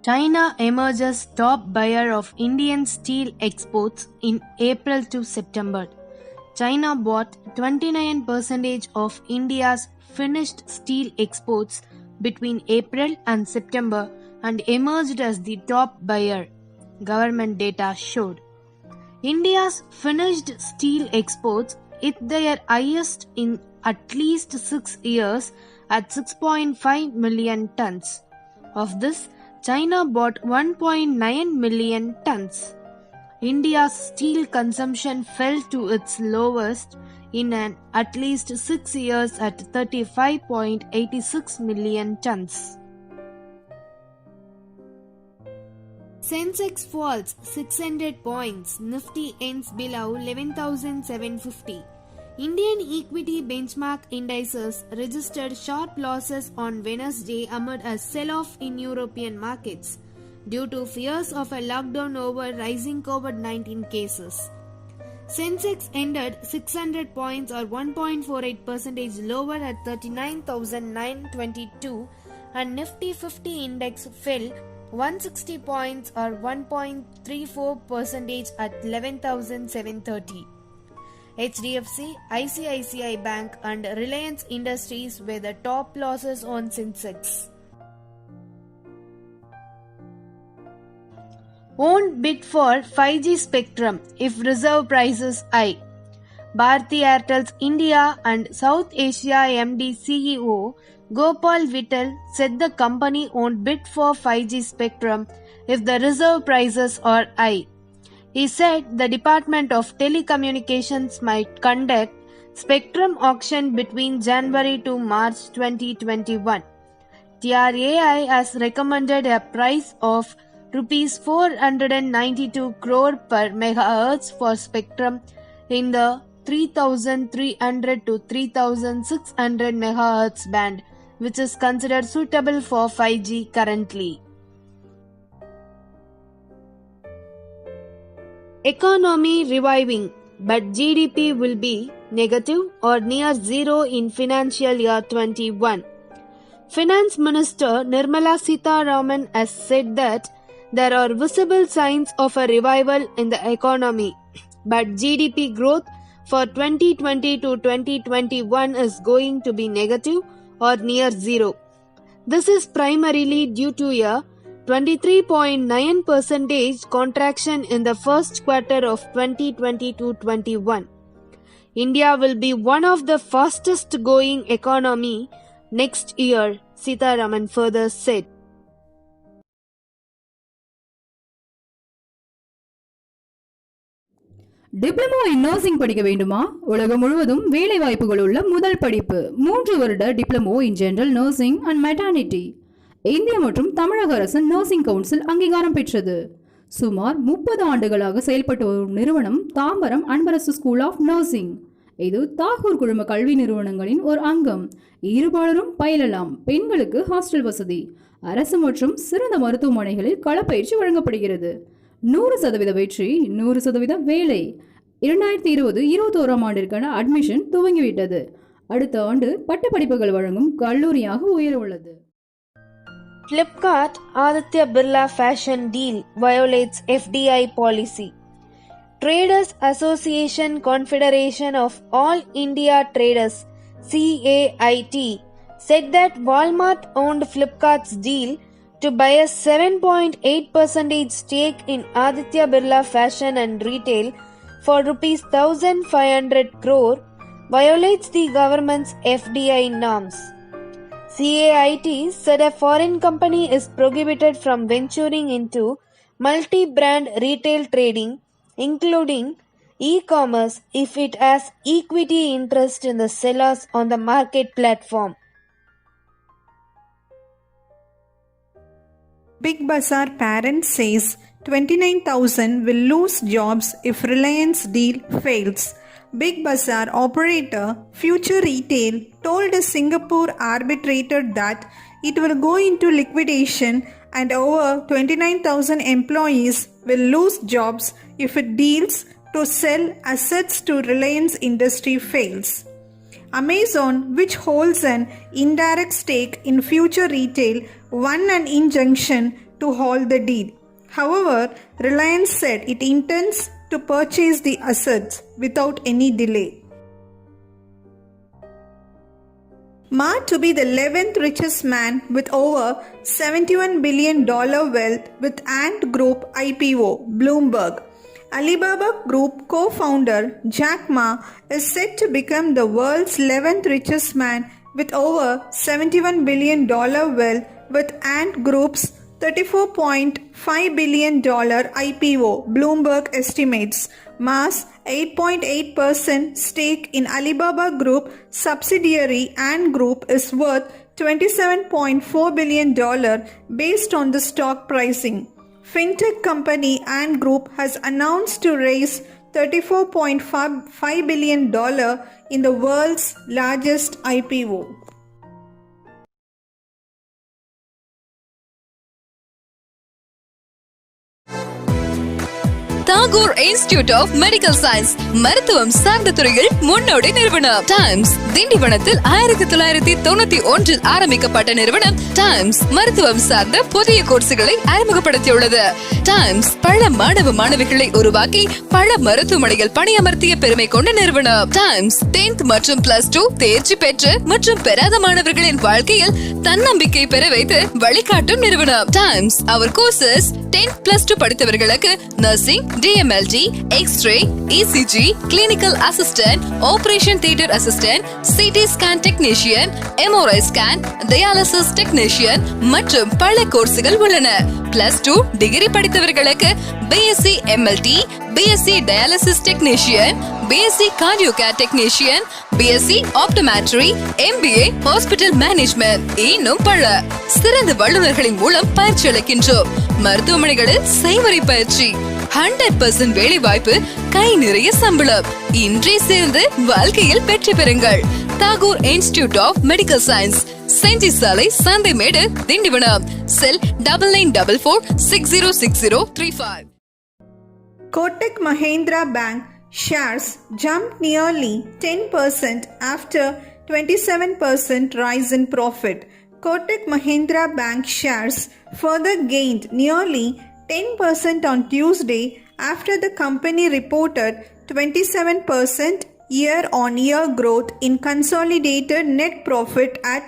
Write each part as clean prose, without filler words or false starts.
China emerges top buyer of Indian steel exports in April to September. China bought 29% of India's finished steel exports between April and September and emerged as the top buyer, government data showed. India's finished steel exports hit their highest in at least 6 years at 6.5 million tons. Of this, China bought 1.9 million tons. India's steel consumption fell to its lowest in at least 6 years at 35.86 million tons. Sensex falls 600 points, Nifty ends below 11,750. Indian equity benchmark indices registered sharp losses on Wednesday amid a sell-off in European markets due to fears of a lockdown over rising COVID-19 cases. Sensex ended 600 points or 1.48% lower at 39,922 and Nifty 50 index fell 160 points or 1.34% at 11,730. HDFC, ICICI Bank and Reliance Industries were the top losses on Sensex. Won't bid for 5G spectrum if reserve prices high. Bharti Airtel's India and South Asia MD CEO Gopal Vittal said the company won't bid for 5G spectrum if the reserve prices are high. He said the Department of Telecommunications might conduct spectrum auction between January to March 2021. TRAI has recommended a price of Rs 492 crore per megahertz for spectrum in the 3300 to 3600 megahertz band, which is considered suitable for 5G currently. Economy reviving, but GDP will be negative or near zero in financial year 21. Finance Minister Nirmala Sitharaman has said that there are visible signs of a revival in the economy, but GDP growth for 2020 to 2021 is going to be negative or near zero. This is primarily due to a 23.9% contraction in the first quarter of 2020-21. India will be one of the fastest growing economy next year, Sitharaman further said. Diploma in nursing படிக்க வேண்டுமா? உலகம் முழுவதும் வேலை வாய்ப்புகள் உள்ள முதல் படிப்பு 3 வருட diploma in general nursing and maternity. இந்திய மற்றும் தமிழக அரசின் நர்சிங் கவுன்சில் அங்கீகாரம் பெற்றது. சுமார் 30 ஆண்டுகளாக செயல்பட்டு வரும் நிறுவனம் Tambaram Anbarasu school of nursing. இது தாகூர் குழும கல்வி நிறுவனங்களின் ஒரு அங்கம். இருபாலரும் பயிலலாம். பெண்களுக்கு ஹாஸ்டல் வசதி. அரசு மற்றும் சிறந்த மருத்துவமனைகளில் களப்பயிற்சி வழங்கப்படுகிறது. 100% வெற்றி, 100% வேலை. 2020-21 ஆண்டிற்கான அட்மிஷன் துவங்கிவிட்டது. அடுத்த ஆண்டு பட்டப்படிப்புகள் வழங்கும் கல்லூரியாக உயர உள்ளது. Flipkart Aditya Birla Fashion Deal violates FDI policy. Traders Association Confederation of All India Traders CAIT said that Walmart owned Flipkart's deal to buy a 7.8% stake in Aditya Birla Fashion and Retail for Rs 1,500 crore violates the government's FDI norms. CAIT said a foreign company is prohibited from venturing into multi-brand retail trading, including e-commerce, if it has equity interest in the sellers on the market platform. Big Bazaar parent says 29,000 will lose jobs if Reliance deal fails. Big Bazaar operator Future Retail told a Singapore arbitrator that it will go into liquidation and over 29,000 employees will lose jobs if it deals to sell assets to Reliance Industry fails. Amazon, which holds an indirect stake in Future Retail, won an injunction to halt the deal. However, Reliance said it intends to purchase the assets without any delay. Ma to be the 11th richest man with over $71 billion wealth with Ant Group IPO, Bloomberg. Alibaba Group co-founder Jack Ma is set to become the world's 11th richest man with over $71 billion wealth with Ant Group's $34.5 billion IPO, Bloomberg estimates. Ma's 8.8% stake in Alibaba Group subsidiary Ant Group is worth $27.4 billion based on the stock pricing. Fintech company Ant Group has announced to raise $34.5 billion in the world's largest IPO. Tagore institute of medical science மருத்துவம் சார்ந்த துறையில் முன்னோடி நிறுவனம். Times திண்டிவனத்தில் 1991 ஆரம்பிக்கப்பட்ட நிறுவனம் times மருத்துவம் சார்ந்த புதிய கோர்ஸ்களை அறிமுகப்படுத்தியுள்ளது. டைம்ஸ் பல மாணவ மாணவிகளை உருவாக்கி பல மருத்துவமனைகள் பணியமர்த்திய பெருமை கொண்ட நிறுவனம். டைம்ஸ் 10th மற்றும் +2 தேர்ச்சி பெற்று மற்றும் பெறாத மாணவர்களின் வாழ்க்கையில் தன்னம்பிக்கை பெற வைத்து வழிகாட்டும் நிறுவனம். டைம்ஸ் அவர் கோர்சஸ் 10th +2 படித்தவர்களுக்கு nursing, DMLT, X-ray, ECG, Clinical Assistant, Operation Theatre Assistant, CT Scan Technician, MRI Scan, Dialysis Technician மற்றும் பல கோர்ஸ்கள் உள்ளன. +2 டிகிரி படித்தவர்களுக்கு BSc MLT, BSc Dialysis Technician, BSc Cardio Care Technician, BSc Optometry, MBA Hospital Management இன்னும் பல சிறந்த வல்லுநர்களின் மூலம் பயிற்சி அளிக்கின்றோம். மருத்துவமனைகளில் செய்முறை பயிற்சி, 100% வேலை வாய்ப்பு, கை நிறைய சம்பளம். இன்றே சேர்ந்து வாழ்க்கையில் வெற்றி பெறுங்கள். Tagore institute of medical science, Gingee சாலை, சந்தைமேடு, திண்டிவனம். செல் 9944606035. Kotak Mahindra Bank shares jumped nearly 10% after 27% rise in profit. Kotak Mahindra Bank shares further gained nearly 10% on Tuesday after the company reported 27% year-on-year growth in consolidated net profit at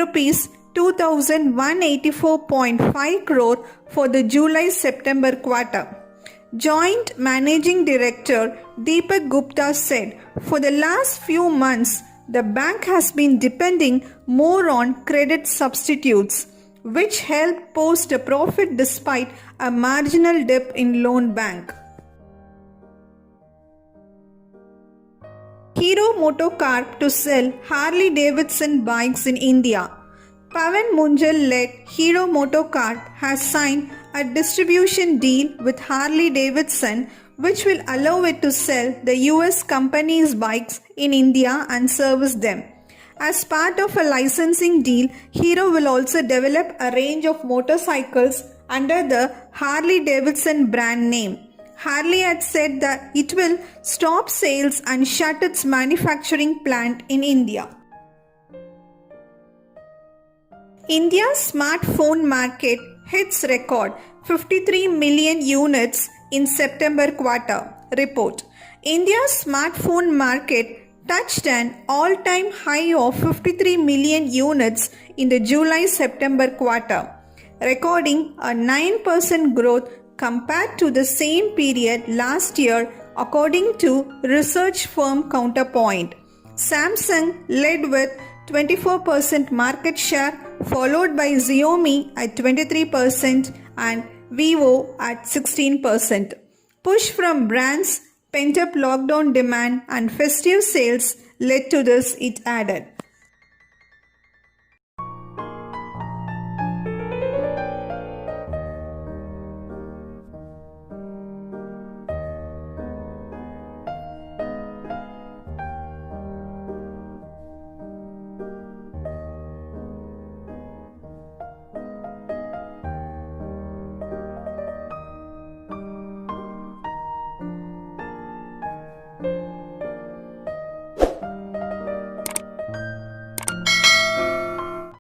Rs 2,184.5 crore for the July-September quarter. Joint Managing Director Deepak Gupta said, "For the last few months, the bank has been depending more on credit substitutes, which helped post a profit despite a marginal dip in loan bank." Hero Motocorp to sell Harley-Davidson bikes in India. Pawan Munjal-led Hero Motocorp has signed a distribution deal with Harley-Davidson, which will allow it to sell the US company's bikes in India and service them. As part of a licensing deal, Hero will also develop a range of motorcycles under the Harley-Davidson brand name. Harley had said that it will stop sales and shut its manufacturing plant in India. India's smartphone market hits record 53 million units in September quarter. Report. India's smartphone market touched an all-time high of 53 million units in the July-September quarter, recording a 9% growth compared to the same period last year, according to research firm Counterpoint. Samsung led with 24% market share, followed by Xiaomi at 23% and Vivo at 16%. Push from brands, pent-up lockdown demand and festive sales led to this, it added.